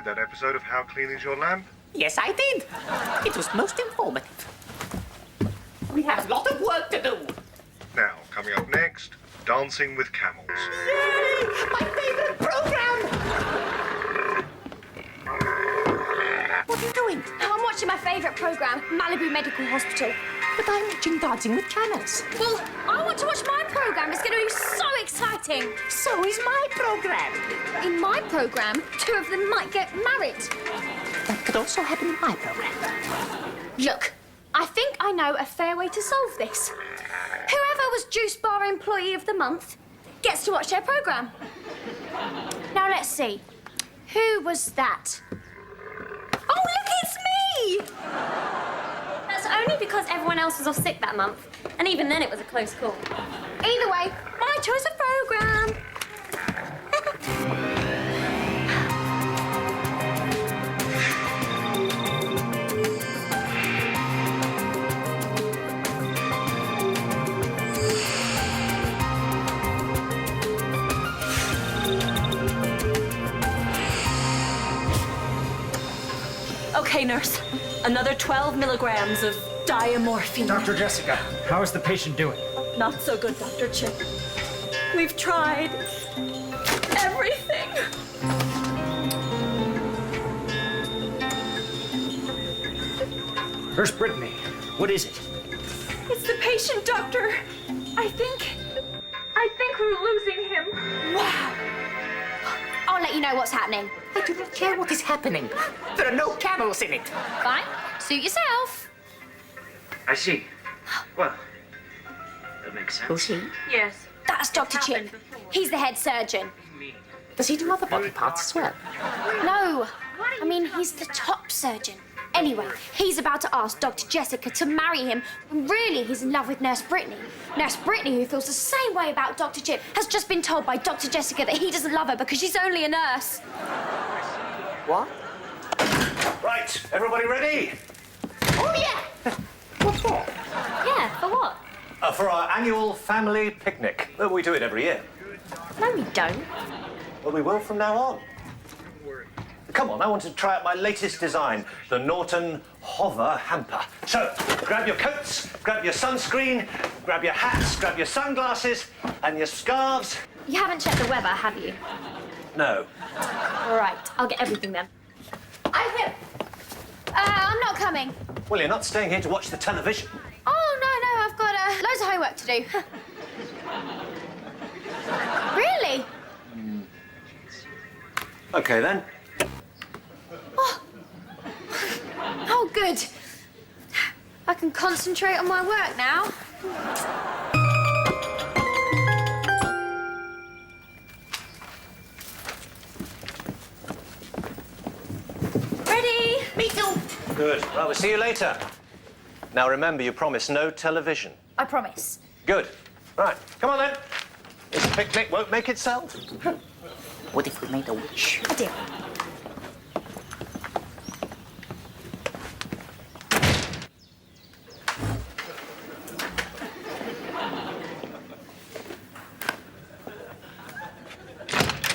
that episode of How Clean Is Your Lamp? Yes, I did. It was most informative. We have a lot of work to do. Now, coming up next, Dancing with Camels. Yay! My favorite program! What are you doing? I'm watching my favourite programme, Malibu Medical Hospital. But I'm watching Dancing with Camels. Well, I want to watch my programme. It's going to be so exciting. So is my program. In my programme, 2 of them might get married. That could also happen in my program. Look, I think I know a fair way to solve this. Whoever was Juice Bar Employee of the Month gets to watch their programme. Now, let's see. Who was that? Oh, look, it's me! That's only because everyone else was off sick that month. And even then, it was a close call. Either way, my choice of programme. Okay, nurse. Another 12 milligrams of diamorphine. Dr. Jessica, how is the patient doing? Not so good, Dr. Chip. We've tried everything. Nurse Brittany, what is it? It's the patient, doctor. I think we're losing him. Wow. I'll let you know what's happening. I do not care what is happening. There are no camels in it. Fine. Suit yourself. I see. Well, that makes sense. Who's he? Yes. That's Dr. Chip. He's the head surgeon. Does he do other body parts as well? No. I mean, he's the top surgeon. Anyway, he's about to ask Dr. Jessica to marry him. Really, he's in love with Nurse Brittany. Nurse Brittany, who feels the same way about Dr. Chip, has just been told by Dr. Jessica that he doesn't love her because she's only a nurse. What? Right, everybody ready? Oh, yeah. What for? Yeah, for what? For our annual family picnic. We do it every year. No, we don't. Well, we will from now on. Come on, I want to try out my latest design, the Norton Hover Hamper. So, grab your coats, grab your sunscreen, grab your hats, grab your sunglasses, and your scarves. You haven't checked the weather, have you? No. All right, I'll get everything then. I'm here. I'm not coming. Well, you're not staying here to watch the television. Oh, no, I've got loads of homework to do. Really? Okay, then. Oh, good. I can concentrate on my work now. Ready? Me too. Good. Well, we'll see you later. Now, remember, you promised no television. I promise. Good. Right, come on, then. This picnic won't make itself. What if we made a wish? I do.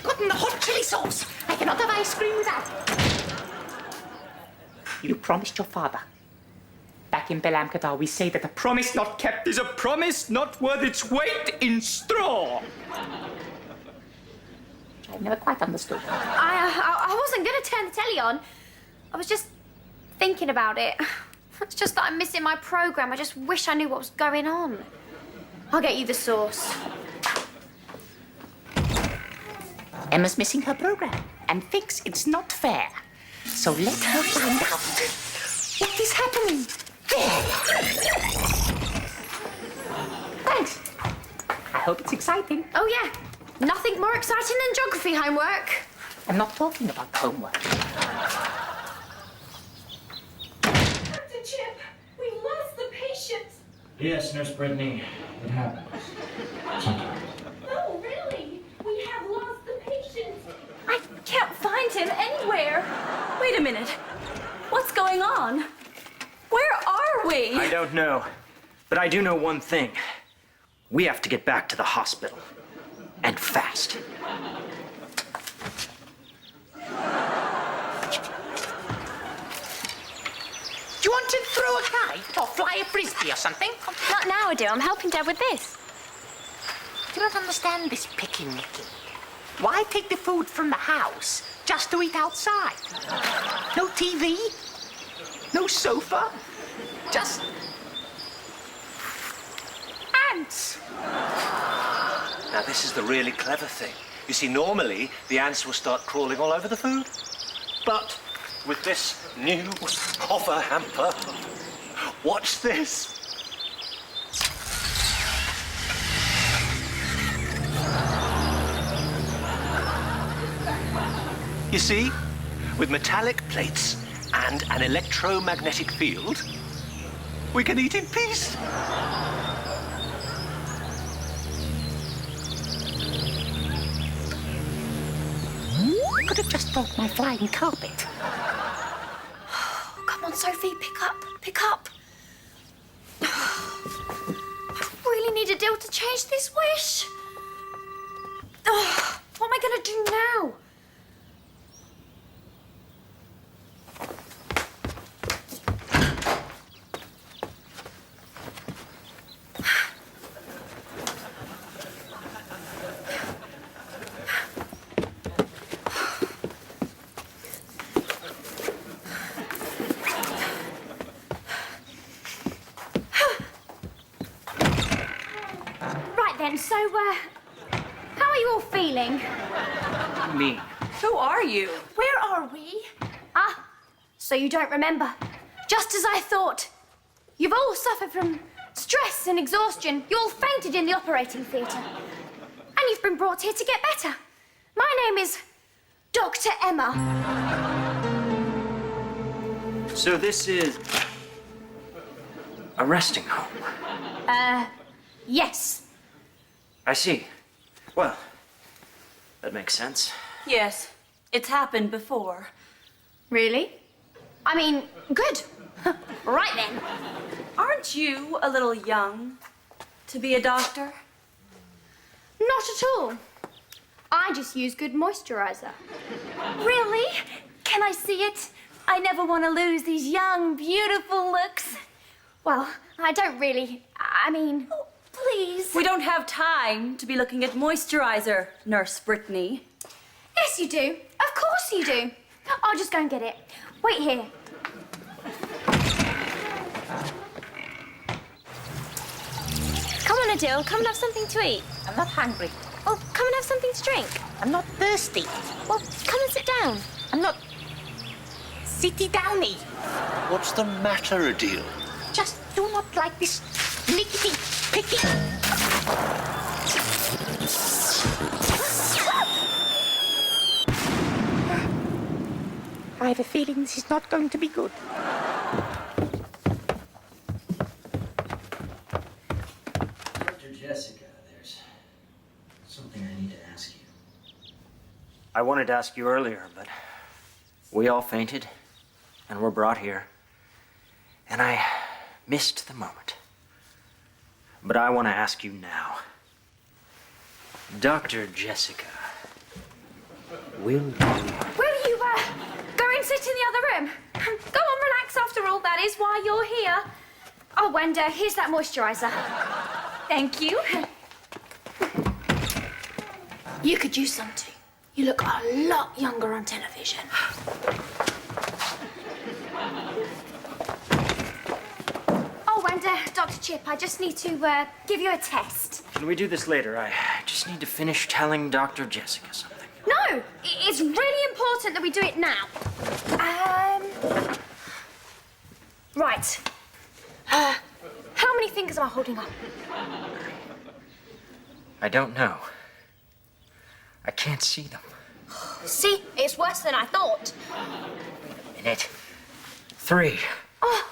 Gotten the hot chili sauce. I cannot have ice cream without. You promised your father. Back in Belamkadar, we say that a promise not kept is a promise not worth its weight in straw. I never quite understood. I wasn't going to turn the telly on. I was just thinking about it. It's just that I'm missing my programme. I just wish I knew what was going on. I'll get you the sauce. Emma's missing her program and thinks it's not fair. So let her find out what is happening. Thanks. I hope it's exciting. Oh, yeah. Nothing more exciting than geography homework. I'm not talking about homework. Dr. Chip, we lost the patient. Yes, Nurse Brittany, it happens. Sometimes. No, really. We have lost the patient. I can't find him anywhere. Wait a minute. What's going on? Where are we? I don't know, but I do know one thing. We have to get back to the hospital. And fast. throw a kite or fly a frisbee or something? Not now, dear. I'm helping Dad with this. I do not understand this picking-nicking. Why take the food from the house just to eat outside? No TV? No sofa? Just ants. Now, this is the really clever thing. You see, normally, the ants will start crawling all over the food. But with this new hover hamper, watch this. You see, with metallic plates and an electromagnetic field, we can eat in peace. I could have just brought my flying carpet. Come on, Sophie, pick up, pick up. I really need a deal to change this wish. What am I going to do now? So, how are you all feeling? Me. Who are you? Where are we? Ah, so you don't remember. Just as I thought. You've all suffered from stress and exhaustion. You all fainted in the operating theatre. And you've been brought here to get better. My name is Dr. Emma. So this is a resting home. Yes. I see. Well, that makes sense. Yes, it's happened before. Really? I mean, good. Right then. Aren't you a little young to be a doctor? Not at all. I just use good moisturizer. Really? Can I see it? I never want to lose these young, beautiful looks. Well, I don't really. I mean... Oh, please. We don't have time to be looking at moisturizer, Nurse Brittany. Yes, you do. Of course you do. I'll just go and get it. Wait here. Come on, Adil. Come and have something to eat. I'm not hungry. Oh, come and have something to drink. I'm not thirsty. Well, come and sit down. I'm not sitty downy. What's the matter, Adil? Just do not like this nickety picky. I have a feeling this is not going to be good. Dr. Jessica, there's something I need to ask you. I wanted to ask you earlier, but we all fainted and were brought here. And I missed the moment. But I want to ask you now. Dr. Jessica, will you... Will you, go and sit in the other room? Go on, relax after all, that is why you're here. Oh, and here's that moisturizer. Thank you. You could use some too. You look a lot younger on television. Oh, and Dr. Chip, I just need to give you a test. Can we do this later? I just need to finish telling Dr. Jessica something. No, it's really important that we do it now. Right. How many fingers am I holding up? I don't know. I can't see them. See, it's worse than I thought. Wait a minute. 3. Oh,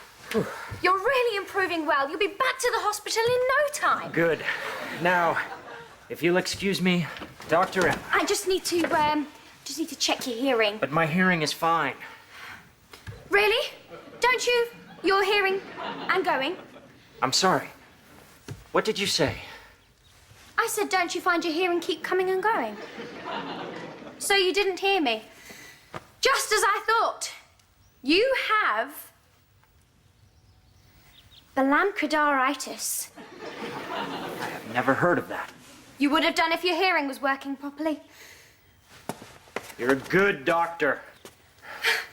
you're really improving well. You'll be back to the hospital in no time. Good. Now, if you'll excuse me, Dr. M. I just need to check your hearing. But my hearing is fine. Really? Don't you? Your hearing and going? I'm sorry. What did you say? I said, don't you find your hearing keep coming and going? So you didn't hear me. Just as I thought. You have Balamkadaritis. I've never heard of that. You would have done if your hearing was working properly. You're a good doctor.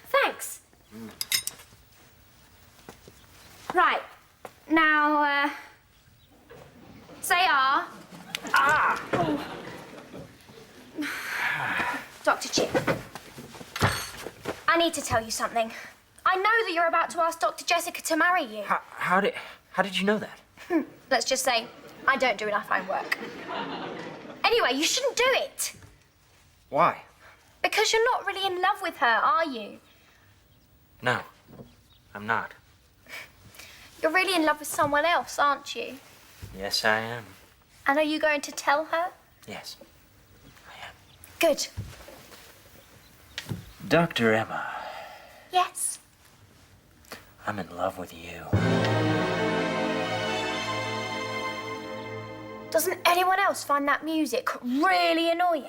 Thanks. Right. Now, say R. Ah! Oh. Dr. Chip, I need to tell you something. I know that you're about to ask Dr. Jessica to marry you. How did you know that? Let's just say I don't do enough homework. Anyway, you shouldn't do it. Why? Because you're not really in love with her, are you? No, I'm not. You're really in love with someone else, aren't you? Yes, I am. And are you going to tell her? Yes, I am. Good. Dr. Emma, Yes. I'm in love with you. Doesn't anyone else find that music really annoying?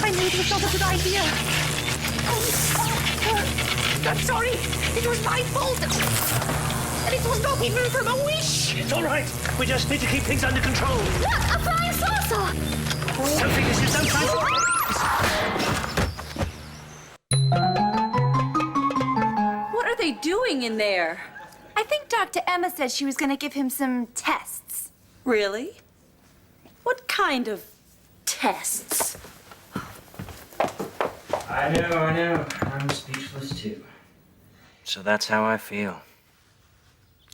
I knew it was not a good idea. Oh, I'm sorry. It was my fault. And it was not even from a wish. It's all right. We just need to keep things under control. Look, a flying saucer! Sophie, this is no time for... What are they doing in there? I think Dr. Emma said she was going to give him some tests. Really? What kind of tests? I know. I'm speechless too. So that's how I feel.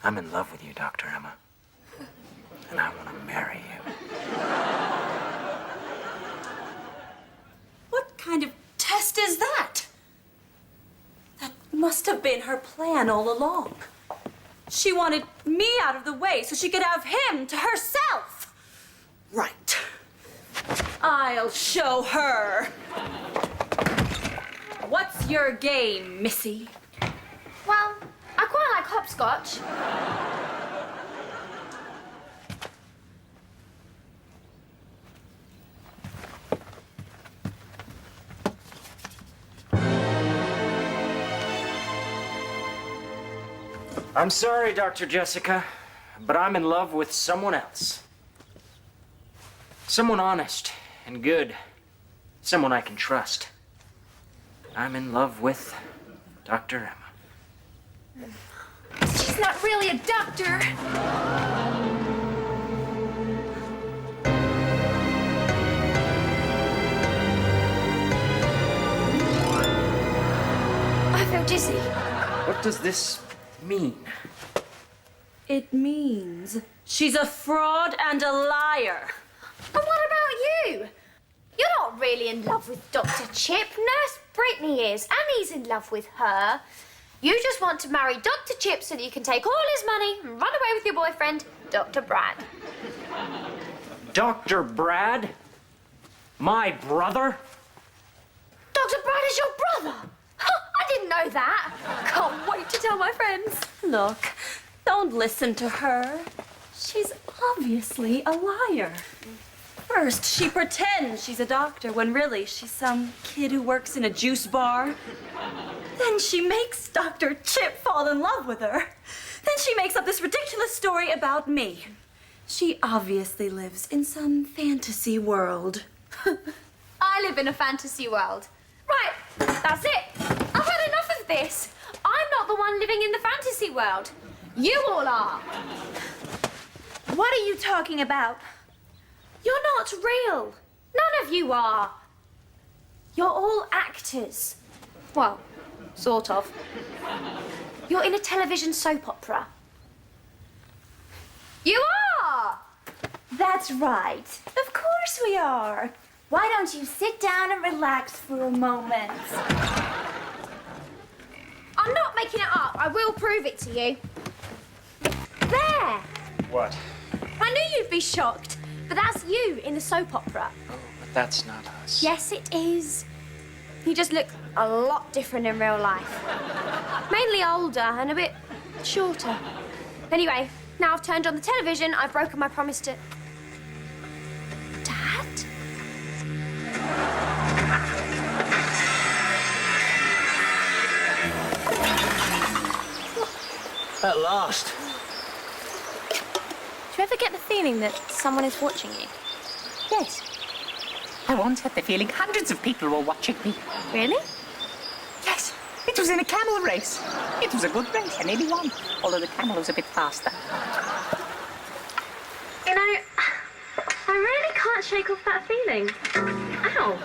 I'm in love with you, Dr. Emma. And I want to marry you. What kind of test is that? That must have been her plan all along. She wanted me out of the way so she could have him to herself. Right. I'll show her. What's your game, Missy? Well, I quite like hopscotch. I'm sorry, Dr. Jessica, but I'm in love with someone else. Someone honest and good. Someone I can trust. I'm in love with Dr. Emma. She's not really a doctor. I feel dizzy. What does this mean? It means she's a fraud and a liar. And what about you? You're not really in love with Dr. Chip. Nurse Brittany is, and he's in love with her. You just want to marry Dr. Chip so that you can take all his money and run away with your boyfriend, Dr. Brad. Dr. Brad? My brother? Dr. Brad is your brother? I didn't know that. Can't wait to tell my friends. Look, don't listen to her. She's obviously a liar. First, she pretends she's a doctor when really she's some kid who works in a juice bar. Then she makes Dr. Chip fall in love with her. Then she makes up this ridiculous story about me. She obviously lives in some fantasy world. I live in a fantasy world. Right, that's it. I've had enough of this. I'm not the one living in the fantasy world. You all are. What are you talking about? You're not real. None of you are. You're all actors. Well, sort of. You're in a television soap opera. You are! That's right. Of course we are. Why don't you sit down and relax for a moment? I'm not making it up. I will prove it to you. There! What? I knew you'd be shocked, but that's you in the soap opera. Oh, but that's not us. Yes, it is. You just look a lot different in real life. Mainly older and a bit shorter. Anyway, now I've turned on the television, I've broken my promise to... Dad? At last. Do you ever get the feeling that someone is watching you? Yes. I once had the feeling hundreds of people were watching me. Really? Yes. It was in a camel race. It was a good race. I nearly won, although the camel was a bit faster. You know, I really can't shake off that feeling. Ow.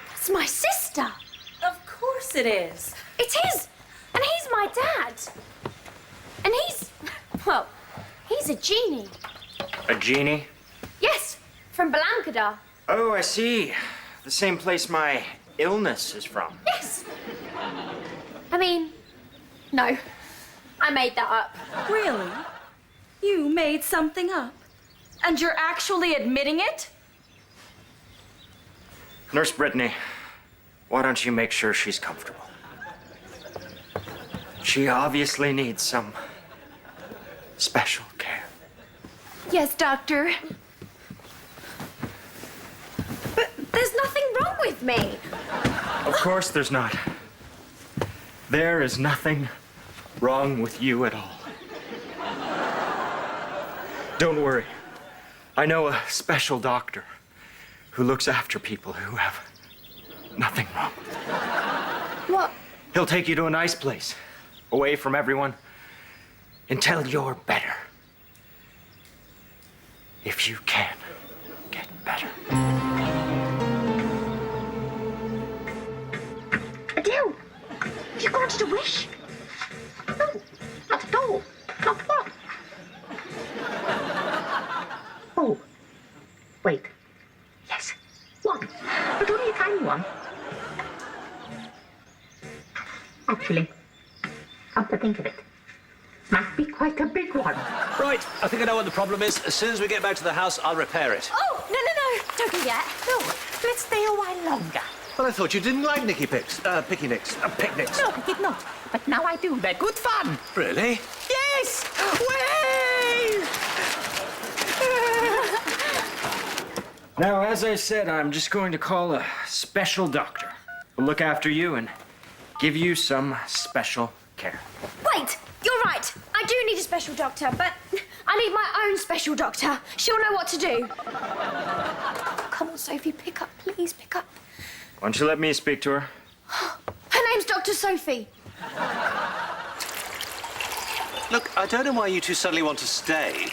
That's my sister. Of course it is. It is. And he's my dad. And well, he's a genie. A genie? Yes, from Balankadar. Oh, I see. The same place my illness is from. Yes. I mean, no. I made that up. Really? You made something up? And you're actually admitting it? Nurse Brittany, why don't you make sure she's comfortable? She obviously needs some special care. Yes, doctor. But there's nothing wrong with me. Of course there's not. There is nothing wrong with you at all. Don't worry. I know a special doctor who looks after people who have nothing wrong. What? He'll take you to a nice place, away from everyone, until you're better. If you can get better. Adele, have you granted a wish? No, not at all. Not what? Oh, wait. Yes, one, but only a tiny one. Actually, come to think of it, might be quite a big one. Right, I think I know what the problem is. As soon as we get back to the house, I'll repair it. Oh, no. Don't go yet. No, let's stay a while longer. Well, I thought you didn't like picnics. No, I did not. But now I do. They're good fun. Really? Yes! Way! Now, as I said, I'm just going to call a special doctor who'll look after you and give you some special care. Wait, you're right. I do need a special doctor, but I need my own special doctor. She'll know what to do. Come on, Sophie, pick up, please, pick up. Why don't you let me speak to her? Her name's Dr. Sophie. Look, I don't know why you two suddenly want to stay.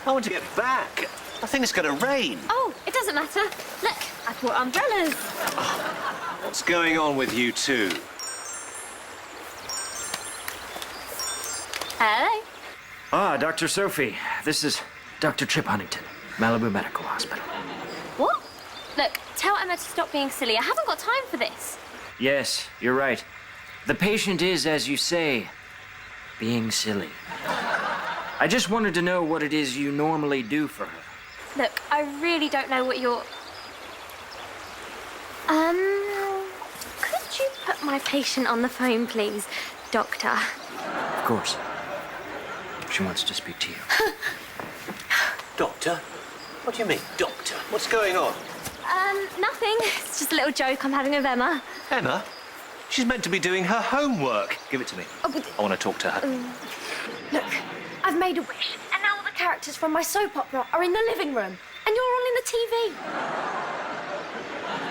I want to get back. I think it's going to rain. Oh, it doesn't matter. Look, I brought umbrellas. What's going on with you two? Hello. Ah, Dr. Sophie. This is Dr. Chip Huntington, Malibu Medical Hospital. What? Look, tell Emma to stop being silly. I haven't got time for this. Yes, you're right. The patient is, as you say, being silly. I just wanted to know what it is you normally do for her. Look, I really don't know what you're... Could you put my patient on the phone, please, doctor? Of course. She wants to speak to you. Doctor? What do you mean, doctor? What's going on? Nothing. It's just a little joke I'm having with Emma. Emma? She's meant to be doing her homework. Give it to me. Oh, but... I want to talk to her. Look, I've made a wish, and now all the characters from my soap opera are in the living room, and you're all in the TV.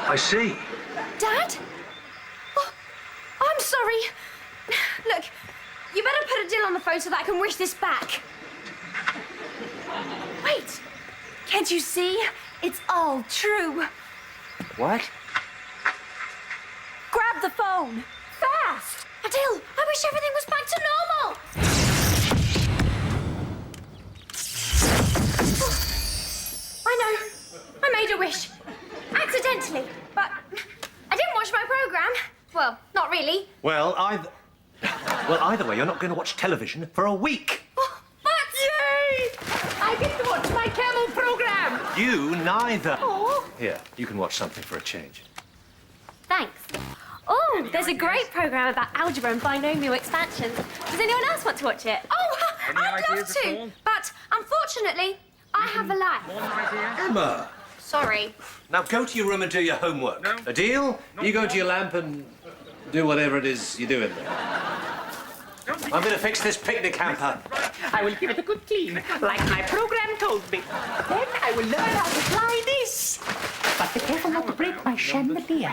I see. Dad? Oh, I'm sorry. Look, you better put Adele on the phone so that I can wish this back. Wait, can't you see? It's all true. What? Grab the phone. Fast! Adele, I wish everything was back to normal. I know. I made a wish. Accidentally. But I didn't watch my program. Well, not really. Well, either way, you're not going to watch television for a week. Oh, but... Yay! I get to watch my camel program. You neither. Oh, Here, you can watch something for a change. thanks. Oh, there's a great program about algebra and binomial expansions. Does anyone else want to watch it? Oh, I'd love to. But unfortunately, I have a life. Emma! Sorry. Now go to your room and do your homework. No. A deal? You go to your lamp and... Do whatever it is you're doing there. I'm going to fix this picnic hamper. I will give it a good clean, like my program told me. Then I will learn how to fly this. But be careful not to break my chandelier.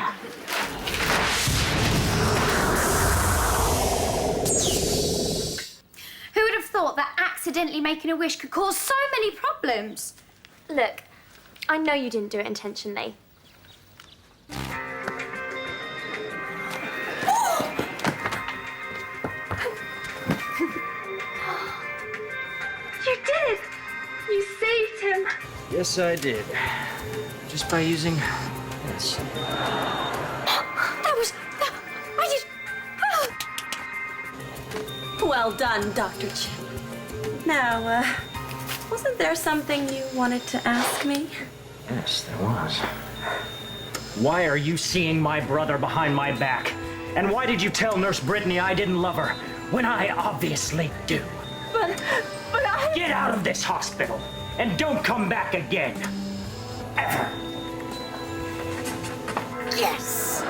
Who would have thought that accidentally making a wish could cause so many problems? Look, I know you didn't do it intentionally. You did! You saved him. Yes, I did. Just by using this. That was... I just... Well done, Dr. Chip. Now, wasn't there something you wanted to ask me? Yes, there was. Why are you seeing my brother behind my back? And why did you tell Nurse Brittany I didn't love her when I obviously do? But I... Get out of this hospital and don't come back again. Ever. Yes.